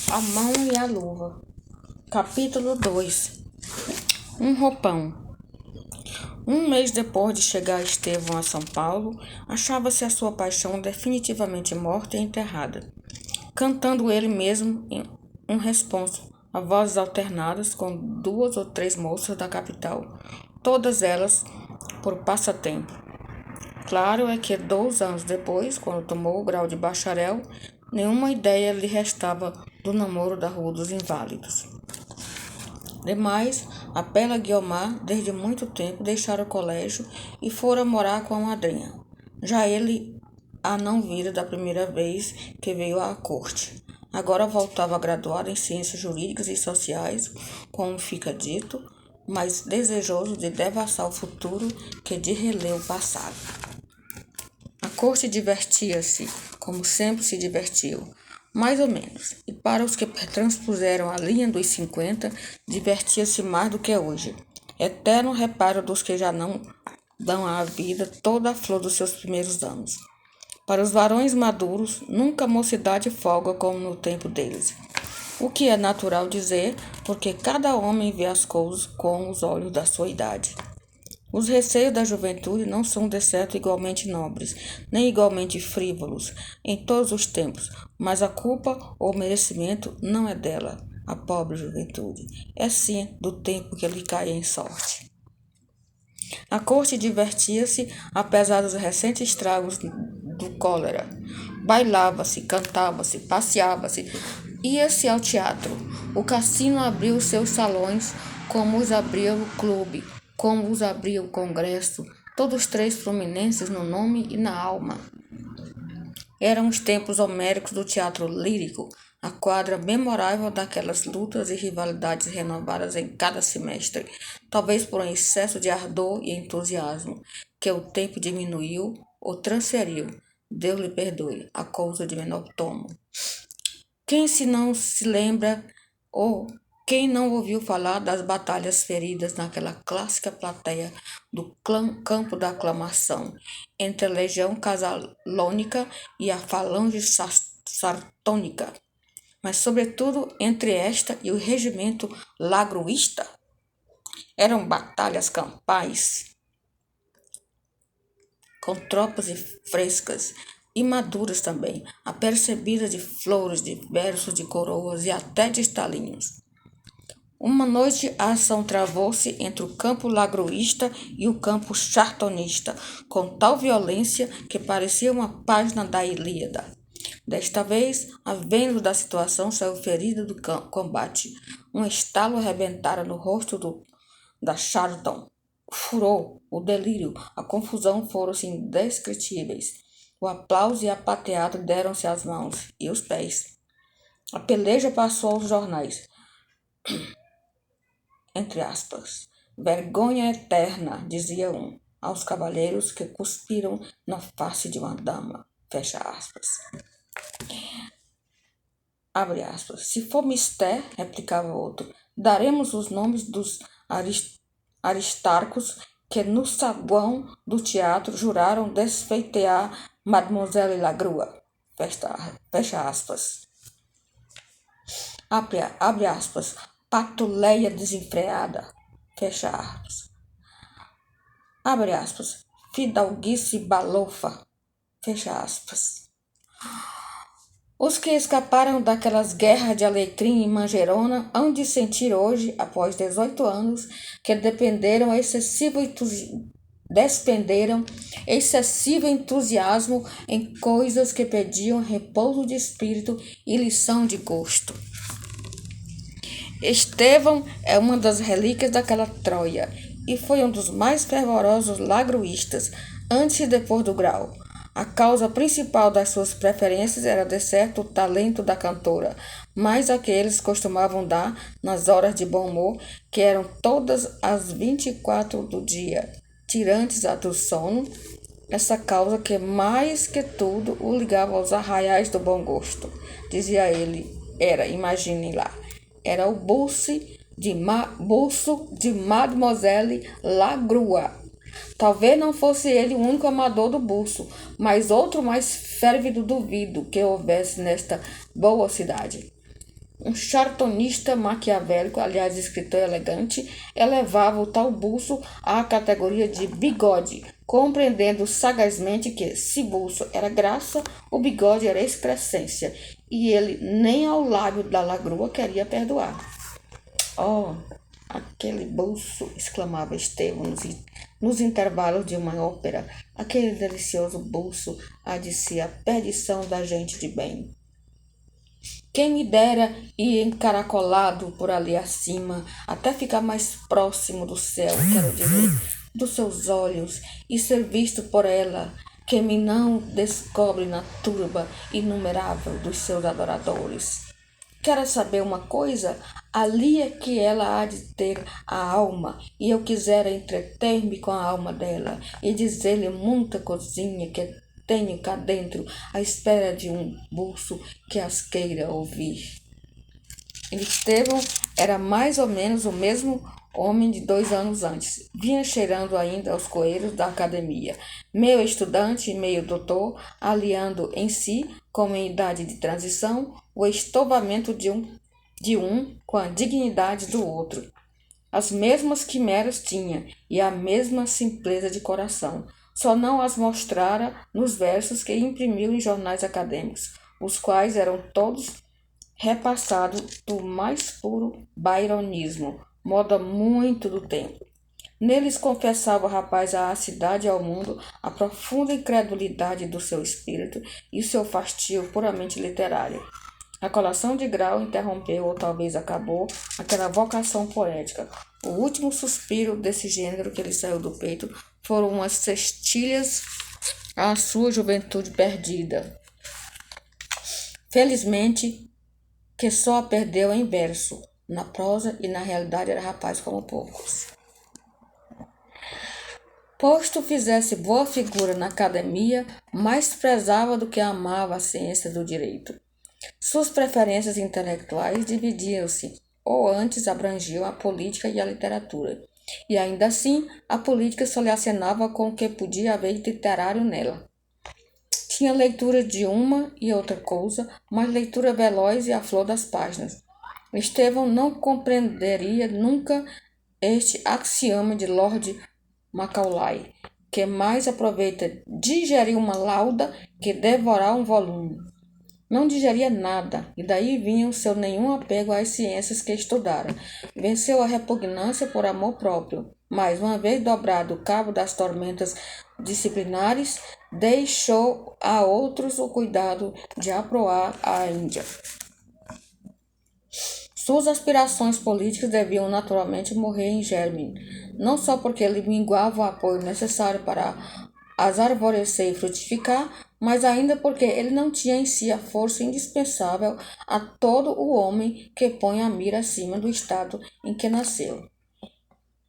A mão e a luva. Capítulo 2. Um roupão. Um mês depois de chegar Estevão a São Paulo, achava-se a sua paixão definitivamente morta e enterrada, cantando ele mesmo um responso a vozes alternadas com 2 ou 3 moças da capital, todas elas por passatempo. Claro é que 2 anos depois, quando tomou o grau de bacharel, nenhuma ideia lhe restava do namoro da Rua dos Inválidos. Demais, a bela Guiomar, desde muito tempo, deixara o colégio e fora morar com a madrinha. Já ele a não vira da primeira vez que veio à corte. Agora voltava graduado em ciências jurídicas e sociais, como fica dito, mas desejoso de devassar o futuro que de reler o passado. A corte divertia-se, como sempre se divertiu, mais ou menos, e para os que transpuseram a linha dos 50, divertia-se mais do que hoje. Eterno reparo dos que já não dão à vida toda a flor dos seus primeiros anos. Para os varões maduros, nunca a mocidade folga como no tempo deles. O que é natural dizer, porque cada homem vê as coisas com os olhos da sua idade. Os receios da juventude não são, de certo, igualmente nobres, nem igualmente frívolos, em todos os tempos, mas a culpa ou merecimento não é dela, a pobre juventude, é sim do tempo que lhe cai em sorte. A corte divertia-se, apesar dos recentes estragos do cólera. Bailava-se, cantava-se, passeava-se, ia-se ao teatro. O cassino abriu seus salões, como os abria o clube, como os abria o congresso, todos 3 prominentes no nome e na alma. Eram os tempos homéricos do teatro lírico, a quadra memorável daquelas lutas e rivalidades renovadas em cada semestre, talvez por um excesso de ardor e entusiasmo, que o tempo diminuiu ou transferiu, Deus lhe perdoe, a causa de menor tomo. Quem se não se lembra ou quem não ouviu falar das batalhas feridas naquela clássica plateia do campo da aclamação, entre a legião casalônica e a falange sartônica, mas sobretudo entre esta e o regimento lagruísta? Eram batalhas campais, com tropas frescas e maduras também, apercebidas de flores, de versos, de coroas e até de estalinhos. Uma noite a ação travou-se entre o campo lagruísta e o campo chartonista, com tal violência que parecia uma página da Ilíada. Desta vez, a Vênus da situação saiu ferida do combate. Um estalo arrebentara no rosto da Charlton. O furor, o delírio, a confusão foram-se indescritíveis. O aplauso e a pateada deram-se as mãos e os pés. A peleja passou aos jornais. Entre aspas, vergonha eterna, dizia um, aos cavalheiros que cuspiram na face de uma dama, fecha aspas. Abre aspas, se for mister, replicava outro, daremos os nomes dos aristarcos que no saguão do teatro juraram desfeitear Mademoiselle Lagrua, fecha aspas. Abre aspas, patuleia desenfreada, fecha aspas. Abre aspas, fidalguice balofa, fecha aspas. Os que escaparam daquelas guerras de Alecrim e Manjerona hão de sentir hoje, após 18 anos, que despenderam excessivo entusiasmo em coisas que pediam repouso de espírito e lição de gosto. Estevão é uma das relíquias daquela Troia e foi um dos mais fervorosos lagruístas, antes e depois do grau. A causa principal das suas preferências era, de certo, o talento da cantora, mais a que eles costumavam dar nas horas de bom humor, que eram todas as 24 do dia, tirantes a do sono, essa causa que mais que tudo o ligava aos arraiais do bom gosto. Dizia ele, imaginem lá, era o buço de Mademoiselle Lagrua. Talvez não fosse ele o único amador do buço, mas outro mais férvido duvido que houvesse nesta boa cidade. Um chartonista maquiavélico, aliás, escritor elegante, elevava o tal buço à categoria de bigode, compreendendo sagazmente que, se buço era graça, o bigode era excrescência, e ele nem ao lábio da lagrua queria perdoar. Oh, aquele buço! Exclamava Estevão nos intervalos de uma ópera. Aquele delicioso buço há de ser a perdição da gente de bem. Quem me dera ir encaracolado por ali acima, até ficar mais próximo do céu, quero dizer, dos seus olhos, e ser visto por ela, que me não descobre na turba inumerável dos seus adoradores. Quer saber uma coisa? Ali é que ela há de ter a alma, e eu quisera entreter-me com a alma dela, e dizer-lhe muita coisinha que tenho cá dentro, à espera de um buço que as queira ouvir. Estevão era mais ou menos o mesmo homem de 2 anos antes. Vinha cheirando ainda aos coelhos da academia, meio estudante e meio doutor, aliando em si, como em idade de transição, o estovamento de um com a dignidade do outro. As mesmas quimeras tinha e a mesma simpleza de coração, só não as mostrara nos versos que imprimiu em jornais acadêmicos, os quais eram todos repassados do mais puro byronismo, moda muito do tempo. Neles confessava o rapaz a cidade e ao mundo, a profunda incredulidade do seu espírito e o seu fastio puramente literário. A colação de grau interrompeu, ou talvez acabou, aquela vocação poética. O último suspiro desse gênero que lhe saiu do peito foram umas cestilhas à sua juventude perdida. Felizmente, que só a perdeu em verso, na prosa e na realidade era rapaz como poucos. Posto fizesse boa figura na academia, mais prezava do que amava a ciência do direito. Suas preferências intelectuais dividiam-se, ou antes abrangiam a política e a literatura, e ainda assim a política só lhe acenava com o que podia haver de literário nela. Tinha leitura de uma e outra coisa, mas leitura veloz e à flor das páginas. Estevão não compreenderia nunca este axioma de Lord Macaulay, que mais aproveita digerir uma lauda que devorar um volume. Não digeria nada, e daí vinha o seu nenhum apego às ciências que estudara. Venceu a repugnância por amor próprio, mas, uma vez dobrado o cabo das tormentas disciplinares, deixou a outros o cuidado de aproar a Índia. Suas aspirações políticas deviam naturalmente morrer em germe, não só porque lhe minguava o apoio necessário para as arvorecer e frutificar, mas ainda porque ele não tinha em si a força indispensável a todo o homem que põe a mira acima do estado em que nasceu.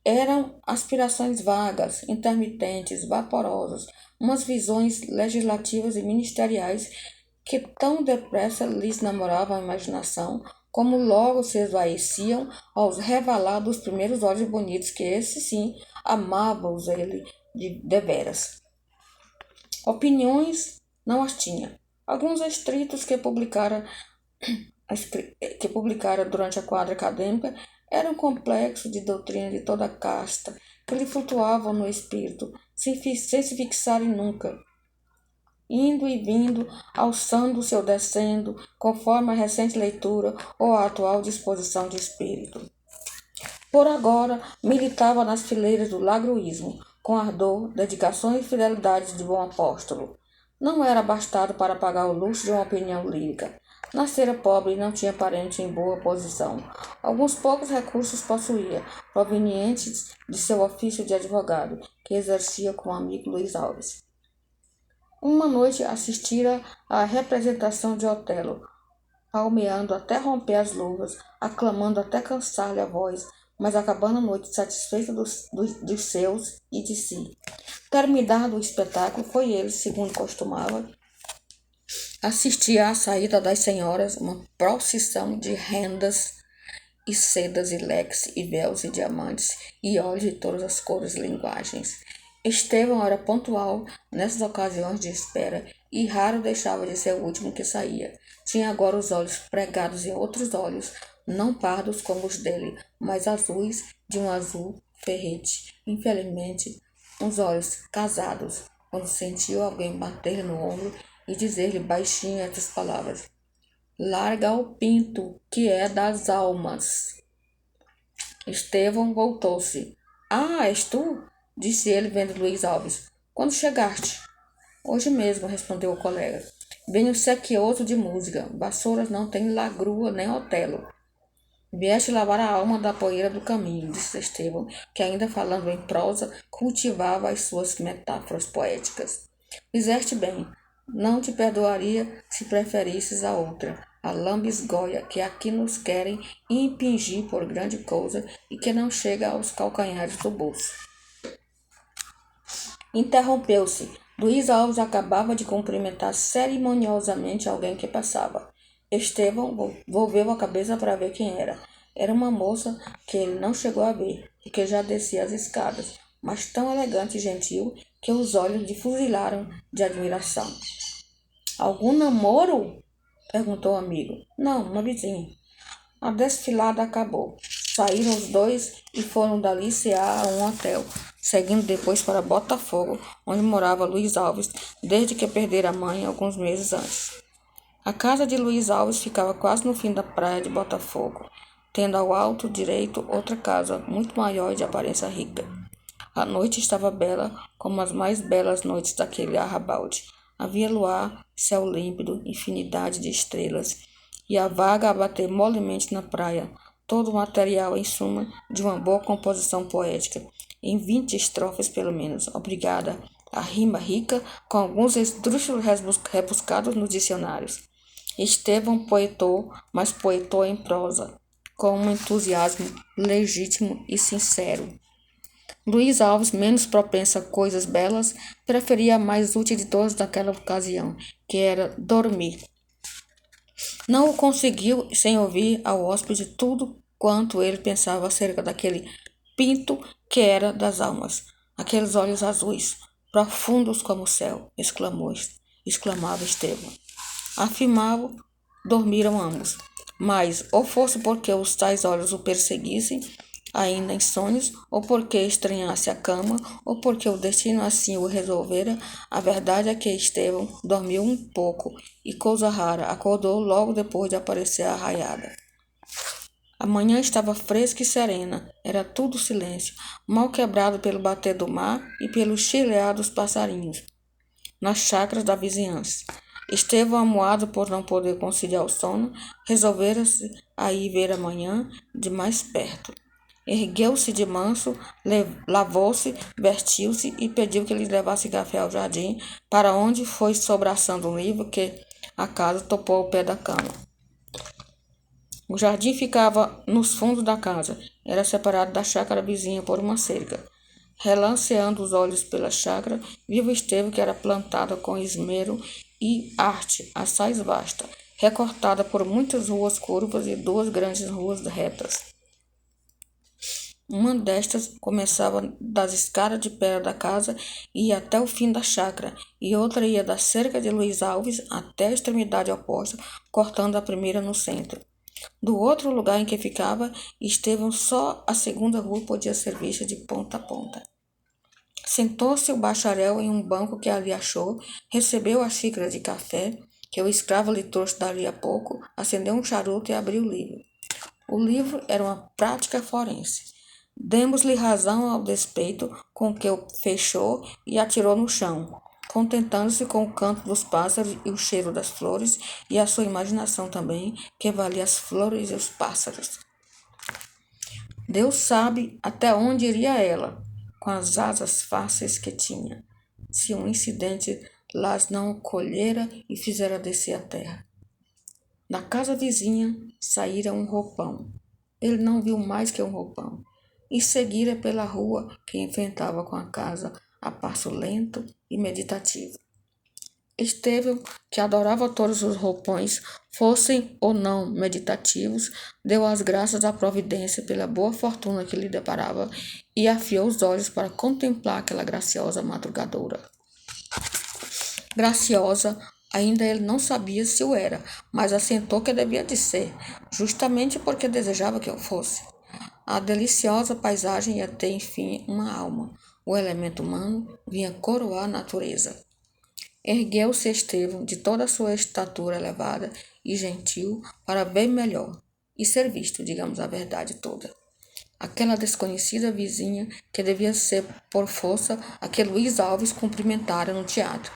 Eram aspirações vagas, intermitentes, vaporosas, umas visões legislativas e ministeriais que tão depressa lhes namoravam a imaginação, como logo se esvaeciam aos revelar dos primeiros olhos bonitos que esses sim amavam-os ele de deveras. Opiniões não as tinha. Alguns escritos que publicara durante a quadra acadêmica eram complexos de doutrina de toda a casta, que lhe flutuavam no espírito, sem se fixarem nunca, indo e vindo, alçando-se ou descendo, conforme a recente leitura ou a atual disposição de espírito. Por agora, militava nas fileiras do lagruísmo, com ardor, dedicação e fidelidade de bom apóstolo. Não era bastado para pagar o luxo de uma opinião lírica. Nascera pobre e não tinha parente em boa posição. Alguns poucos recursos possuía, provenientes de seu ofício de advogado, que exercia com o amigo Luiz Alves. Uma noite assistira à representação de Otelo, palmeando até romper as luvas, aclamando até cansar-lhe a voz, mas acabando a noite satisfeito dos seus e de si. Terminado o espetáculo, foi ele, segundo costumava, assistir à saída das senhoras, uma procissão de rendas e sedas e leques e véus e diamantes e óleos de todas as cores e linguagens. Estevão era pontual nessas ocasiões de espera e raro deixava de ser o último que saía. tinha agora os olhos pregados em outros olhos, não pardos como os dele, mas azuis, de um azul ferrete. Infelizmente, os olhos casados, quando sentiu alguém bater-lhe no ombro e dizer-lhe baixinho estas palavras: Larga o pinto, que é das almas. Estevão voltou-se. Ah, és tu? Disse ele, vendo Luiz Alves. Quando chegaste? Hoje mesmo, respondeu o colega. Venho sequioso de música. Vassouras não tem lagrua nem Otelo. Vieste lavar a alma da poeira do caminho, disse Estevão, que ainda falando em prosa, cultivava as suas metáforas poéticas. Fizeste bem. Não te perdoaria se preferisses a outra, a lambisgoia, que aqui nos querem impingir por grande coisa e que não chega aos calcanhares do bolso. Interrompeu-se. Luiz Alves acabava de cumprimentar cerimoniosamente alguém que passava. Estevão volveu a cabeça para ver quem era. Era uma moça que ele não chegou a ver, porque já descia as escadas, mas tão elegante e gentil que os olhos lhe fuzilaram de admiração. Algum namoro? Perguntou o amigo. Não, uma vizinha. A desfilada acabou. Saíram os dois e foram dali cear a um hotel, seguindo depois para Botafogo, onde morava Luiz Alves, desde que perdera a mãe alguns meses antes. A casa de Luiz Alves ficava quase no fim da praia de Botafogo, tendo ao alto direito outra casa, muito maior e de aparência rica. A noite estava bela, como as mais belas noites daquele arrabalde. Havia luar, céu límpido, infinidade de estrelas, e a vaga a bater molemente na praia, todo o material, em suma, de uma boa composição poética, em 20 estrofes pelo menos, obrigada a rima rica, com alguns esdrúxulos rebuscados nos dicionários. Estevão poetou, mas poetou em prosa, com um entusiasmo legítimo e sincero. Luiz Alves, menos propenso a coisas belas, preferia a mais útil de todas naquela ocasião, que era dormir. Não o conseguiu sem ouvir ao hóspede tudo quanto ele pensava acerca daquele pinto que era das almas, aqueles olhos azuis, profundos como o céu, exclamava Estevão. Afirmava, dormiram ambos, mas ou fosse porque os tais olhos o perseguissem, ainda em sonhos, ou porque estranhasse a cama, ou porque o destino assim o resolvera, a verdade é que Estevão dormiu um pouco e, coisa rara, acordou logo depois de aparecer a raiada. A manhã estava fresca e serena, era tudo silêncio, mal quebrado pelo bater do mar e pelo chilear dos passarinhos nas chácaras da vizinhança. Estevão, amuado por não poder conciliar o sono, resolvera-se a ir ver a manhã de mais perto. Ergueu-se de manso, lavou-se, vestiu-se e pediu que lhe levasse café ao jardim, para onde foi sobraçando um livro que a casa topou ao pé da cama. O jardim ficava nos fundos da casa, era separado da chácara vizinha por uma cerca. Relanceando os olhos pela chácara, viu Estevão que era plantada com esmero e arte, assaz vasta, recortada por muitas ruas curvas e 2 grandes ruas retas. Uma destas começava das escadas de pedra da casa e ia até o fim da chácara, e outra ia da cerca de Luiz Alves até a extremidade oposta, cortando a primeira no centro. Do outro lugar em que ficava, Estevão, só a segunda rua podia ser vista de ponta a ponta. Sentou-se o bacharel em um banco que ali achou, recebeu a xícara de café, que o escravo lhe trouxe dali a pouco, acendeu um charuto e abriu o livro. O livro era uma prática forense. Demos-lhe razão ao despeito com que o fechou e atirou no chão, contentando-se com o canto dos pássaros e o cheiro das flores, e a sua imaginação também, que valia as flores e os pássaros. Deus sabe até onde iria ela, com as asas fáceis que tinha, se um incidente las não o colhera e fizera descer a terra. Da casa vizinha saíra um roupão. Ele não viu mais que um roupão, e seguira pela rua que enfrentava com a casa a passo lento e meditativo. Estevão, que adorava todos os roupões, fossem ou não meditativos, deu as graças à providência pela boa fortuna que lhe deparava e afiou os olhos para contemplar aquela graciosa madrugadora. Graciosa Ainda ele não sabia se o era, mas assentou que devia de ser, justamente porque desejava que eu fosse. A deliciosa paisagem ia ter, enfim, uma alma. O elemento humano vinha coroar a natureza. Ergueu-se Estevão de toda a sua estatura elevada e gentil para bem melhor e ser visto, digamos a verdade toda. Aquela desconhecida vizinha que devia ser por força a que Luiz Alves cumprimentara no teatro.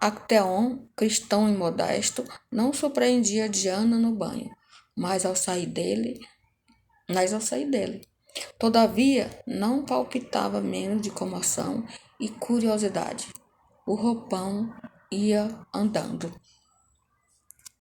Acteon, cristão e modesto, não surpreendia Diana no banho, mas ao sair dele. Todavia, não palpitava menos de comoção e curiosidade. O roupão ia andando.